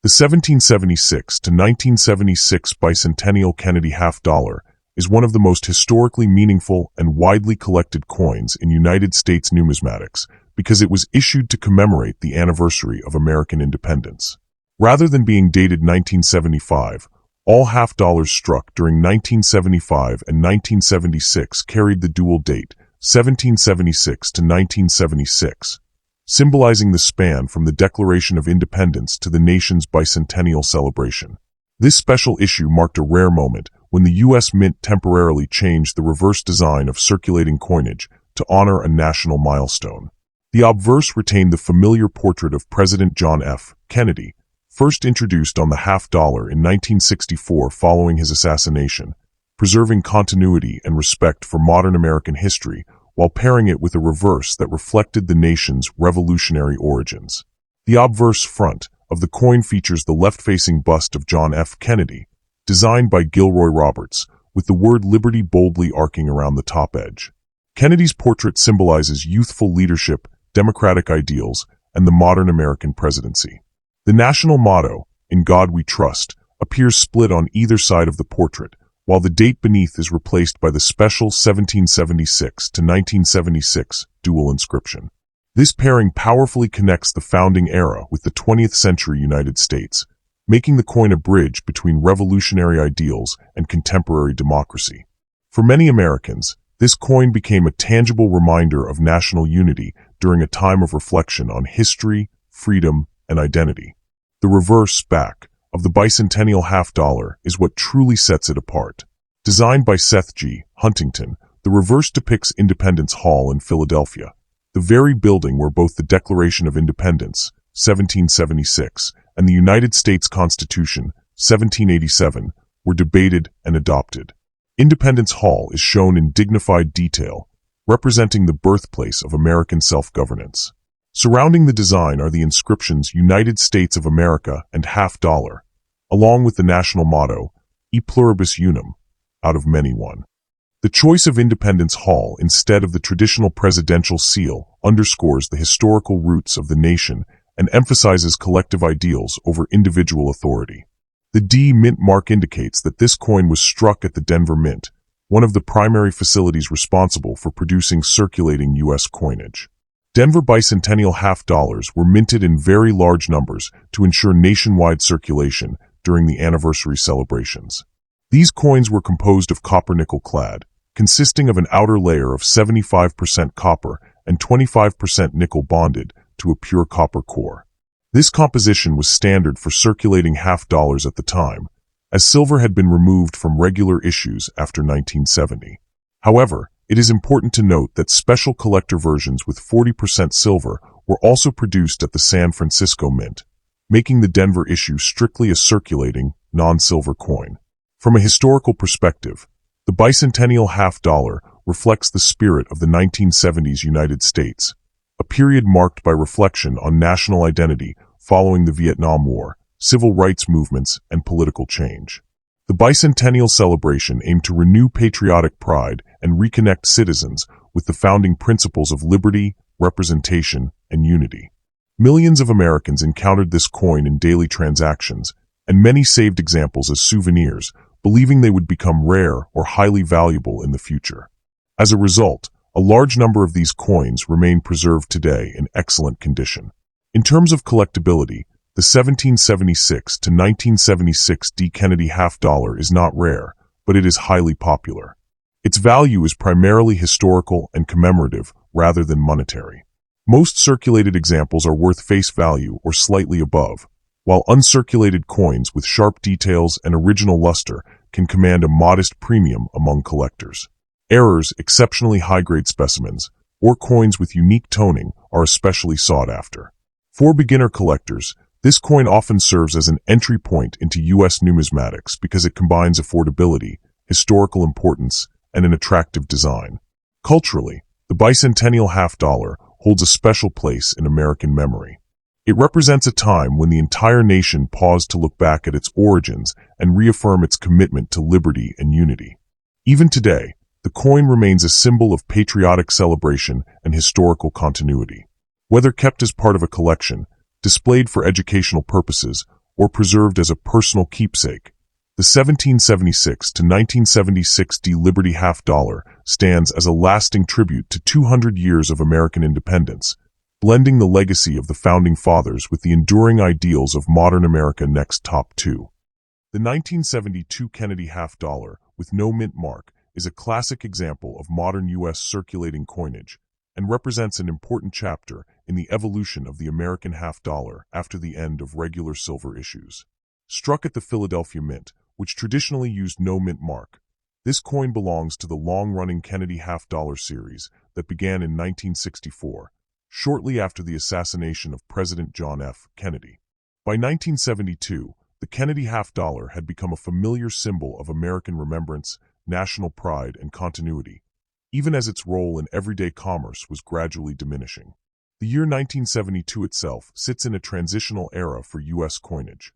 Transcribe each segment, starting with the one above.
The 1776 to 1976 bicentennial Kennedy half-dollar is one of the most historically meaningful and widely collected coins in United States numismatics because it was issued to commemorate the anniversary of American independence. Rather than being dated 1975, all half-dollars struck during 1975 and 1976 carried the dual date, 1776 to 1976. Symbolizing the span from the Declaration of Independence to the nation's bicentennial celebration. This special issue marked a rare moment when the U.S. Mint temporarily changed the reverse design of circulating coinage to honor a national milestone. The obverse retained the familiar portrait of President John F. Kennedy, first introduced on the half-dollar in 1964 following his assassination, preserving continuity and respect for modern American history while pairing it with a reverse that reflected the nation's revolutionary origins. The obverse front of the coin features the left-facing bust of John F. Kennedy, designed by Gilroy Roberts, with the word Liberty boldly arcing around the top edge. Kennedy's portrait symbolizes youthful leadership, democratic ideals, and the modern American presidency. The national motto, "In God We Trust," appears split on either side of the portrait, while the date beneath is replaced by the special 1776 to 1976 dual inscription. This pairing powerfully connects the founding era with the 20th century United States, making the coin a bridge between revolutionary ideals and contemporary democracy. For many Americans, this coin became a tangible reminder of national unity during a time of reflection on history, freedom, and identity. The reverse back of the bicentennial half-dollar is what truly sets it apart. Designed by Seth G. Huntington, the reverse depicts Independence Hall in Philadelphia, the very building where both the Declaration of Independence, 1776, and the United States Constitution, 1787, were debated and adopted. Independence Hall is shown in dignified detail, representing the birthplace of American self-governance. Surrounding the design are the inscriptions United States of America and half-dollar, along with the national motto, E pluribus unum, out of many one. The choice of Independence Hall instead of the traditional presidential seal underscores the historical roots of the nation and emphasizes collective ideals over individual authority. The D Mint mark indicates that this coin was struck at the Denver Mint, one of the primary facilities responsible for producing circulating U.S. coinage. Denver bicentennial half-dollars were minted in very large numbers to ensure nationwide circulation during the anniversary celebrations. These coins were composed of copper-nickel clad, consisting of an outer layer of 75% copper and 25% nickel bonded to a pure copper core. This composition was standard for circulating half-dollars at the time, as silver had been removed from regular issues after 1970. However, it is important to note that special collector versions with 40% silver were also produced at the San Francisco Mint, making the Denver issue strictly a circulating, non-silver coin. From a historical perspective, the bicentennial half-dollar reflects the spirit of the 1970s United States, a period marked by reflection on national identity following the Vietnam War, civil rights movements, and political change. The bicentennial celebration aimed to renew patriotic pride and reconnect citizens with the founding principles of liberty, representation, and unity. Millions of Americans encountered this coin in daily transactions, and many saved examples as souvenirs, believing they would become rare or highly valuable in the future. As a result, a large number of these coins remain preserved today in excellent condition. In terms of collectability, the 1776 to 1976 D. Kennedy half-dollar is not rare, but it is highly popular. Its value is primarily historical and commemorative rather than monetary. Most circulated examples are worth face value or slightly above, while uncirculated coins with sharp details and original luster can command a modest premium among collectors. Errors, exceptionally high-grade specimens, or coins with unique toning are especially sought after. For beginner collectors, this coin often serves as an entry point into U.S. numismatics because it combines affordability, historical importance, and an attractive design. Culturally, the bicentennial half-dollar holds a special place in American memory. It represents a time when the entire nation paused to look back at its origins and reaffirm its commitment to liberty and unity. Even today, the coin remains a symbol of patriotic celebration and historical continuity. Whether kept as part of a collection, displayed for educational purposes, or preserved as a personal keepsake. The 1776 to 1976 D Liberty half dollar stands as a lasting tribute to 200 years of American independence, blending the legacy of the Founding Fathers with the enduring ideals of modern America. Next, top 2. The 1972 Kennedy half dollar, with no mint mark, is a classic example of modern U.S. circulating coinage and represents an important chapter in the evolution of the American half dollar after the end of regular silver issues. Struck at the Philadelphia Mint, which traditionally used no mint mark, this coin belongs to the long-running Kennedy half dollar series that began in 1964, shortly after the assassination of President John F. Kennedy. By 1972, the Kennedy half dollar had become a familiar symbol of American remembrance, national pride, and continuity, even as its role in everyday commerce was gradually diminishing. The year 1972 itself sits in a transitional era for U.S. coinage,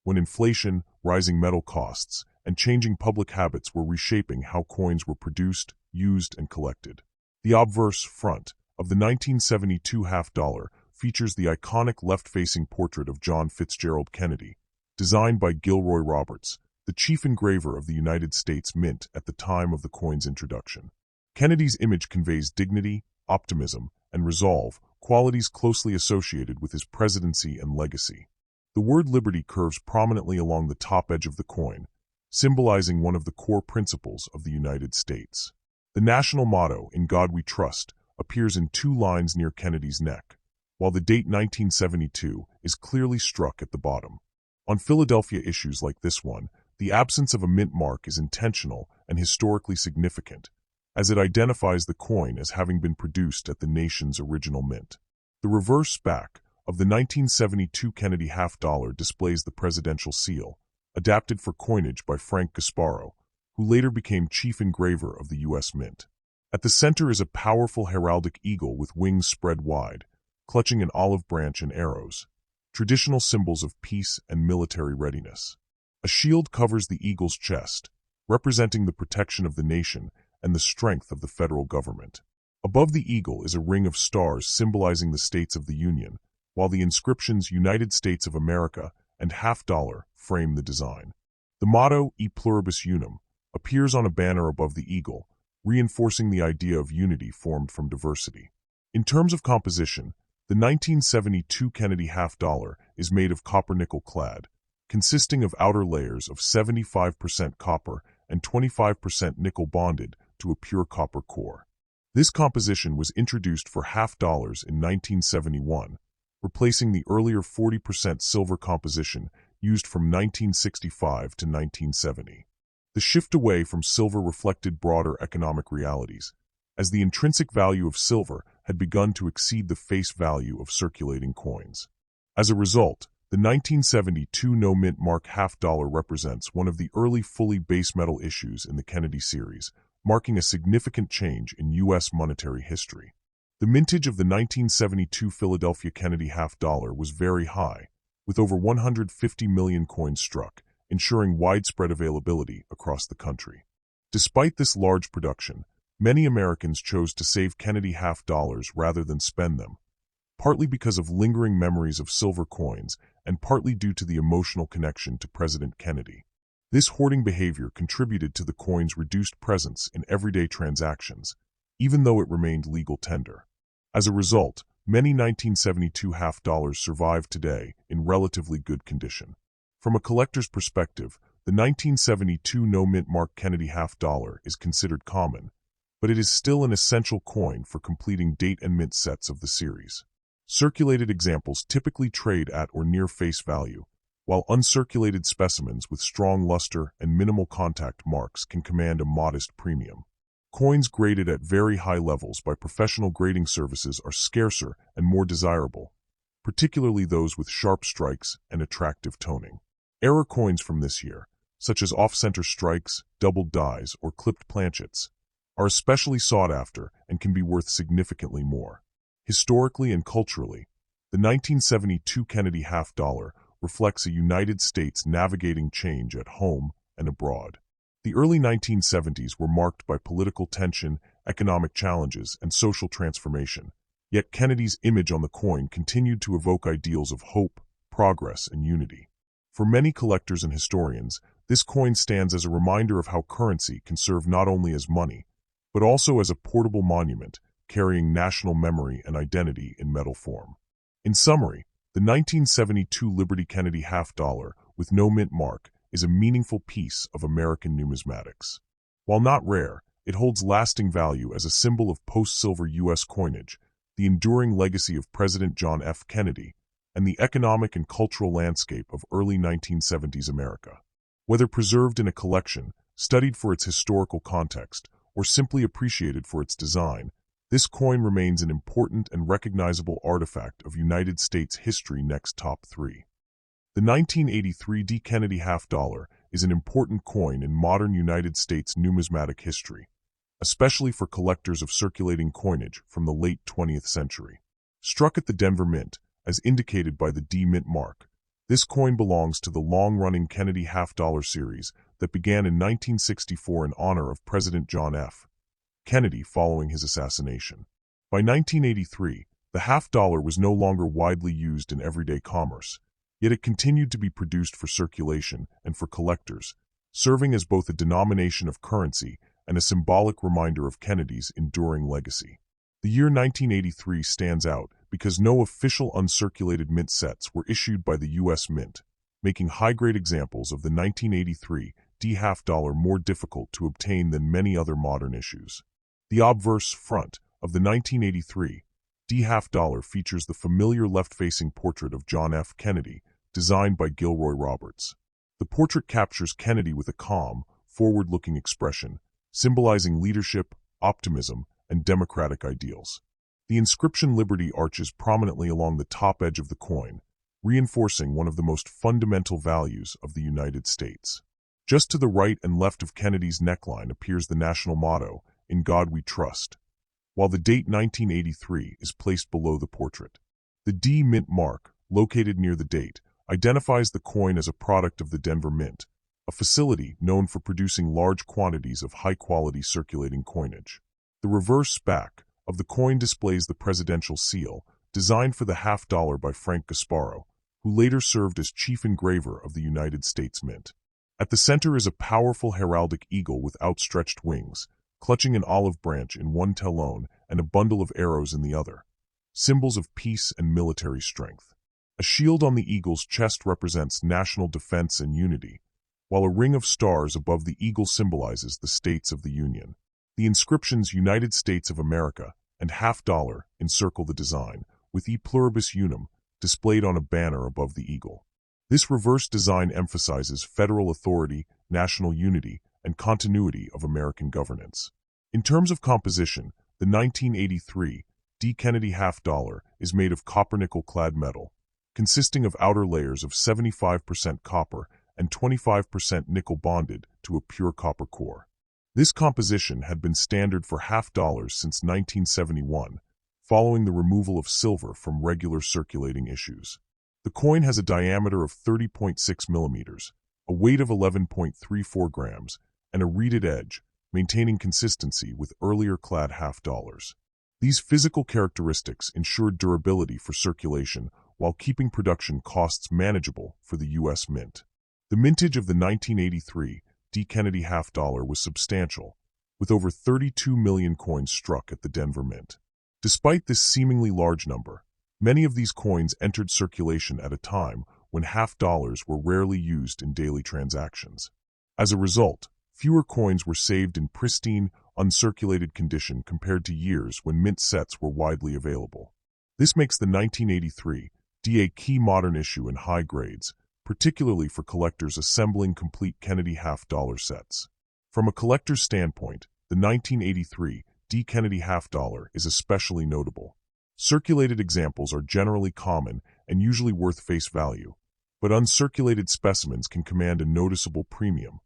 when inflation, rising metal costs, and changing public habits were reshaping how coins were produced, used, and collected. The obverse front of the 1972 half dollar features the iconic left-facing portrait of John Fitzgerald Kennedy, designed by Gilroy Roberts, the chief engraver of the United States Mint at the time of the coin's introduction. Kennedy's image conveys dignity, optimism, and resolve, qualities closely associated with his presidency and legacy. The word liberty curves prominently along the top edge of the coin, symbolizing one of the core principles of the United States. The national motto, "In God We Trust," appears in 2 lines near Kennedy's neck, while the date 1972 is clearly struck at the bottom. On Philadelphia issues like this one, the absence of a mint mark is intentional and historically significant, as it identifies the coin as having been produced at the nation's original mint. The reverse back of the 1972 Kennedy half dollar displays the presidential seal, adapted for coinage by Frank Gasparo, who later became chief engraver of the U.S. Mint. At the center is a powerful heraldic eagle with wings spread wide, clutching an olive branch and arrows, traditional symbols of peace and military readiness. A shield covers the eagle's chest, representing the protection of the nation and the strength of the federal government. Above the eagle is a ring of stars symbolizing the states of the Union, while the inscriptions "United States of America" and "half dollar" frame the design. The motto "E pluribus unum" appears on a banner above the eagle, reinforcing the idea of unity formed from diversity. In terms of composition, the 1972 Kennedy half dollar is made of copper-nickel clad, consisting of outer layers of 75% copper and 25% nickel bonded to a pure copper core. This composition was introduced for half dollars in 1971, replacing the earlier 40% silver composition used from 1965 to 1970. The shift away from silver reflected broader economic realities, as the intrinsic value of silver had begun to exceed the face value of circulating coins. As a result, the 1972 no-mint mark half dollar represents one of the early fully base metal issues in the Kennedy series, marking a significant change in U.S. monetary history. The mintage of the 1972 Philadelphia Kennedy half dollar was very high, with over 150 million coins struck, ensuring widespread availability across the country. Despite this large production, many Americans chose to save Kennedy half dollars rather than spend them, partly because of lingering memories of silver coins and partly due to the emotional connection to President Kennedy. This hoarding behavior contributed to the coin's reduced presence in everyday transactions, even though it remained legal tender. As a result, many 1972 half dollars survive today in relatively good condition. From a collector's perspective, the 1972 no-mint mark Kennedy half dollar is considered common, but it is still an essential coin for completing date and mint sets of the series. Circulated examples typically trade at or near face value, while uncirculated specimens with strong luster and minimal contact marks can command a modest premium. Coins graded at very high levels by professional grading services are scarcer and more desirable, particularly those with sharp strikes and attractive toning. Error coins from this year, such as off-center strikes, doubled dies, or clipped planchets, are especially sought after and can be worth significantly more. Historically and culturally, the 1972 Kennedy half dollar reflects a United States navigating change at home and abroad. The early 1970s were marked by political tension, economic challenges, and social transformation, yet Kennedy's image on the coin continued to evoke ideals of hope, progress, and unity. For many collectors and historians, this coin stands as a reminder of how currency can serve not only as money, but also as a portable monument carrying national memory and identity in metal form. In summary, the 1972 Liberty Kennedy half-dollar with no mint mark is a meaningful piece of American numismatics. While not rare, it holds lasting value as a symbol of post-silver U.S. coinage, the enduring legacy of President John F. Kennedy, and the economic and cultural landscape of early 1970s America. Whether preserved in a collection, studied for its historical context, or simply appreciated for its design, this coin remains an important and recognizable artifact of United States history. Next, top 3. The 1983 D. Kennedy half-dollar is an important coin in modern United States numismatic history, especially for collectors of circulating coinage from the late 20th century. Struck at the Denver Mint, as indicated by the D mint mark, this coin belongs to the long-running Kennedy half-dollar series that began in 1964 in honor of President John F. Kennedy following his assassination. By 1983, the half-dollar was no longer widely used in everyday commerce, yet it continued to be produced for circulation and for collectors, serving as both a denomination of currency and a symbolic reminder of Kennedy's enduring legacy. The year 1983 stands out because no official uncirculated mint sets were issued by the U.S. Mint, making high-grade examples of the 1983 D half-dollar more difficult to obtain than many other modern issues. The obverse front of the 1983 D half-dollar features the familiar left-facing portrait of John F. Kennedy, designed by Gilroy Roberts. The portrait captures Kennedy with a calm, forward-looking expression, symbolizing leadership, optimism, and democratic ideals. The inscription Liberty arches prominently along the top edge of the coin, reinforcing one of the most fundamental values of the United States. Just to the right and left of Kennedy's neckline appears the national motto, "In God We Trust," while the date 1983 is placed below the portrait. The D mint mark, located near the date, identifies the coin as a product of the Denver Mint, a facility known for producing large quantities of high-quality circulating coinage. The reverse back of the coin displays the presidential seal, designed for the half-dollar by Frank Gasparo, who later served as chief engraver of the United States Mint. At the center is a powerful heraldic eagle with outstretched wings, clutching an olive branch in one talon and a bundle of arrows in the other, symbols of peace and military strength. A shield on the eagle's chest represents national defense and unity, while a ring of stars above the eagle symbolizes the states of the Union. The inscriptions United States of America and half-dollar encircle the design, with E Pluribus Unum displayed on a banner above the eagle. This reverse design emphasizes federal authority, national unity, and continuity of American governance. In terms of composition, the 1983 D. Kennedy half-dollar is made of copper-nickel-clad metal, consisting of outer layers of 75% copper and 25% nickel bonded to a pure copper core. This composition had been standard for half-dollars since 1971, following the removal of silver from regular circulating issues. The coin has a diameter of 30.6 millimeters, a weight of 11.34 grams, and a reeded edge, maintaining consistency with earlier clad half-dollars. These physical characteristics ensured durability for circulation while keeping production costs manageable for the U.S. Mint. The mintage of the 1983 D. Kennedy half-dollar was substantial, with over 32 million coins struck at the Denver Mint. Despite this seemingly large number, many of these coins entered circulation at a time when half-dollars were rarely used in daily transactions. As a result, fewer coins were saved in pristine, uncirculated condition compared to years when mint sets were widely available. This makes the 1983 D a key modern issue in high grades, particularly for collectors assembling complete Kennedy half-dollar sets. From a collector's standpoint, the 1983 D. Kennedy half-dollar is especially notable. Circulated examples are generally common and usually worth face value, but uncirculated specimens can command a noticeable premium,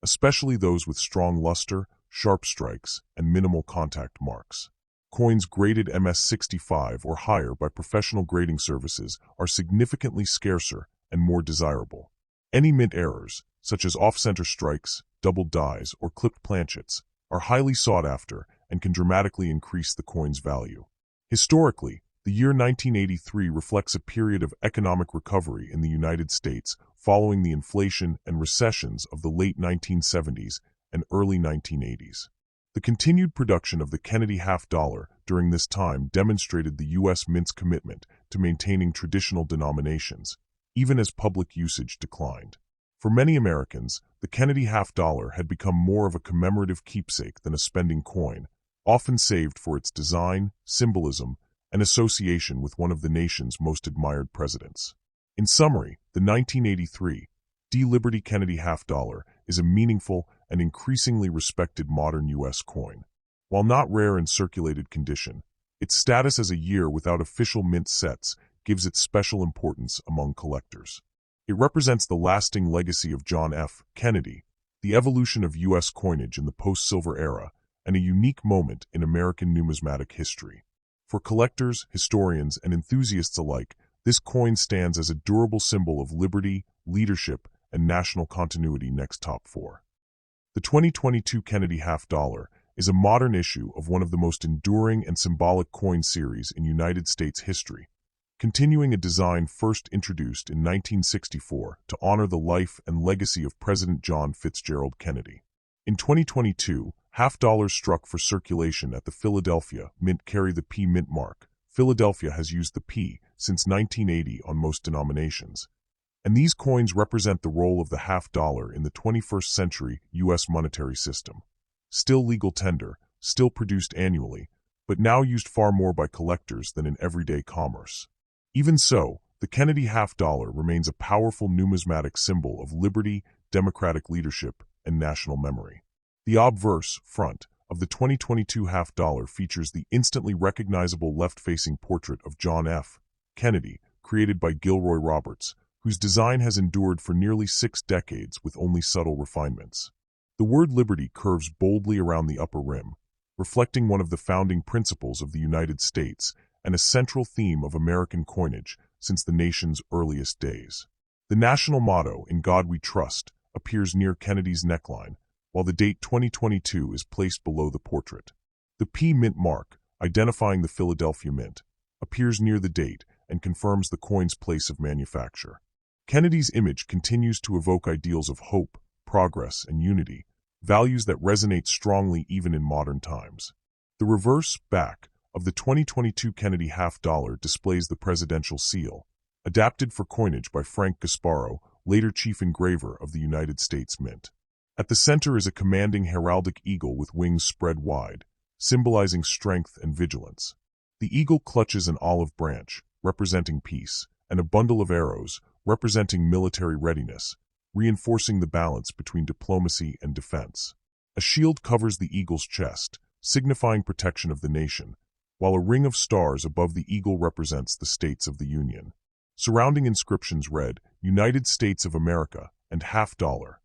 especially those with strong luster, sharp strikes, and minimal contact marks. Coins graded MS-65 or higher by professional grading services are significantly scarcer and more desirable. Any mint errors, such as off-center strikes, doubled dies, or clipped planchets, are highly sought after and can dramatically increase the coin's value. Historically, the year 1983 reflects a period of economic recovery in the United States following the inflation and recessions of the late 1970s and early 1980s. The continued production of the Kennedy half-dollar during this time demonstrated the U.S. Mint's commitment to maintaining traditional denominations, even as public usage declined. For many Americans, the Kennedy half-dollar had become more of a commemorative keepsake than a spending coin, often saved for its design, symbolism, and association with one of the nation's most admired presidents. In summary, the 1983 D. Liberty Kennedy half-dollar is a meaningful and increasingly respected modern U.S. coin. While not rare in circulated condition, its status as a year without official mint sets gives it special importance among collectors. It represents the lasting legacy of John F. Kennedy, the evolution of U.S. coinage in the post-silver era, and a unique moment in American numismatic history. For collectors, historians, and enthusiasts alike, this coin stands as a durable symbol of liberty, leadership, and national continuity. Next top 4. The 2022 Kennedy half-dollar is a modern issue of one of the most enduring and symbolic coin series in United States history, continuing a design first introduced in 1964 to honor the life and legacy of President John Fitzgerald Kennedy. In 2022, half-dollars struck for circulation at the Philadelphia Mint carry the P mint mark. Philadelphia has used the P since 1980 on most denominations, and these coins represent the role of the half-dollar in the 21st century U.S. monetary system. Still legal tender, still produced annually, but now used far more by collectors than in everyday commerce. Even so, the Kennedy half-dollar remains a powerful numismatic symbol of liberty, democratic leadership, and national memory. The obverse front of the 2022 half-dollar features the instantly recognizable left-facing portrait of John F. Kennedy, created by Gilroy Roberts, whose design has endured for nearly 6 decades with only subtle refinements. The word liberty curves boldly around the upper rim, reflecting one of the founding principles of the United States and a central theme of American coinage since the nation's earliest days. The national motto, "In God We Trust," appears near Kennedy's neckline, while the date 2022 is placed below the portrait. The P mint mark, identifying the Philadelphia Mint, appears near the date and confirms the coin's place of manufacture. Kennedy's image continues to evoke ideals of hope, progress, and unity, values that resonate strongly even in modern times. The reverse back of the 2022 Kennedy half-dollar displays the presidential seal, adapted for coinage by Frank Gasparo, later chief engraver of the United States Mint. At the center is a commanding heraldic eagle with wings spread wide, symbolizing strength and vigilance. The eagle clutches an olive branch, representing peace, and a bundle of arrows, representing military readiness, reinforcing the balance between diplomacy and defense. A shield covers the eagle's chest, signifying protection of the nation, while a ring of stars above the eagle represents the states of the Union. Surrounding inscriptions read, "United States of America," and half-dollar,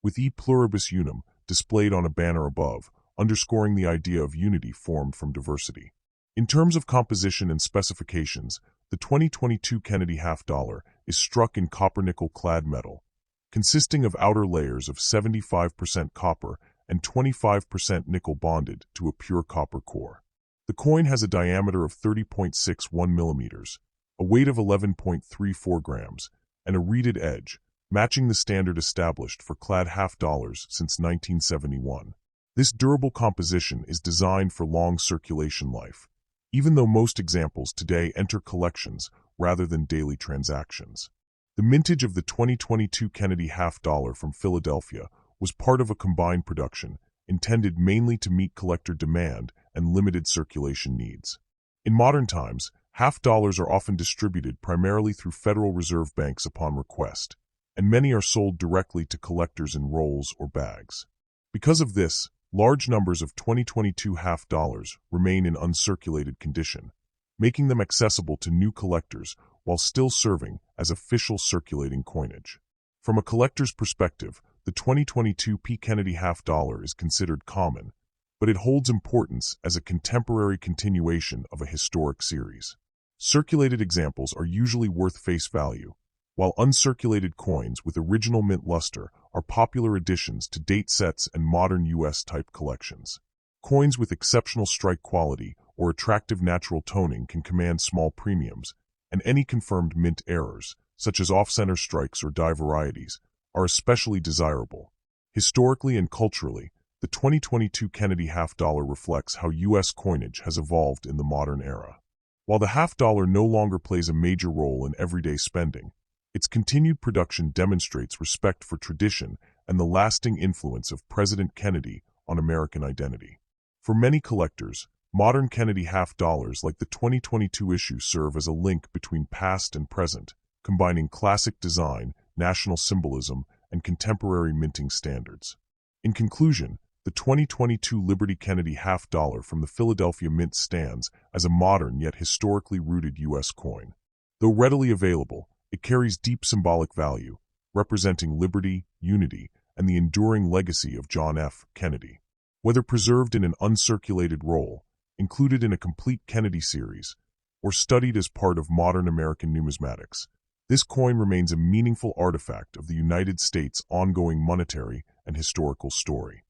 with E pluribus unum displayed on a banner above, underscoring the idea of unity formed from diversity. In terms of composition and specifications, the 2022 Kennedy half-dollar is struck in copper-nickel clad metal, consisting of outer layers of 75% copper and 25% nickel bonded to a pure copper core. The coin has a diameter of 30.61 millimeters, a weight of 11.34 grams, and a reeded edge, matching the standard established for clad half-dollars since 1971. This durable composition is designed for long circulation life, even though most examples today enter collections rather than daily transactions. The mintage of the 2022 Kennedy half-dollar from Philadelphia was part of a combined production intended mainly to meet collector demand and limited circulation needs. In modern times, half-dollars are often distributed primarily through Federal Reserve banks upon request, and many are sold directly to collectors in rolls or bags. Because of this, large numbers of 2022 half-dollars remain in uncirculated condition, making them accessible to new collectors while still serving as official circulating coinage. From a collector's perspective, the 2022 P. Kennedy half-dollar is considered common, but it holds importance as a contemporary continuation of a historic series. Circulated examples are usually worth face value, while uncirculated coins with original mint luster are popular additions to date sets and modern U.S.-type collections. Coins with exceptional strike quality or attractive natural toning can command small premiums, and any confirmed mint errors, such as off-center strikes or die varieties, are especially desirable. Historically and culturally, the 2022 Kennedy half-dollar reflects how U.S. coinage has evolved in the modern era. While the half-dollar no longer plays a major role in everyday spending, its continued production demonstrates respect for tradition and the lasting influence of President Kennedy on American identity. For many collectors, modern Kennedy half-dollars like the 2022 issue serve as a link between past and present, combining classic design, national symbolism, and contemporary minting standards. In conclusion, the 2022 Liberty Kennedy half-dollar from the Philadelphia Mint stands as a modern yet historically rooted U.S. coin. Though readily available, it carries deep symbolic value, representing liberty, unity, and the enduring legacy of John F. Kennedy. Whether preserved in an uncirculated roll, included in a complete Kennedy series, or studied as part of modern American numismatics, this coin remains a meaningful artifact of the United States' ongoing monetary and historical story.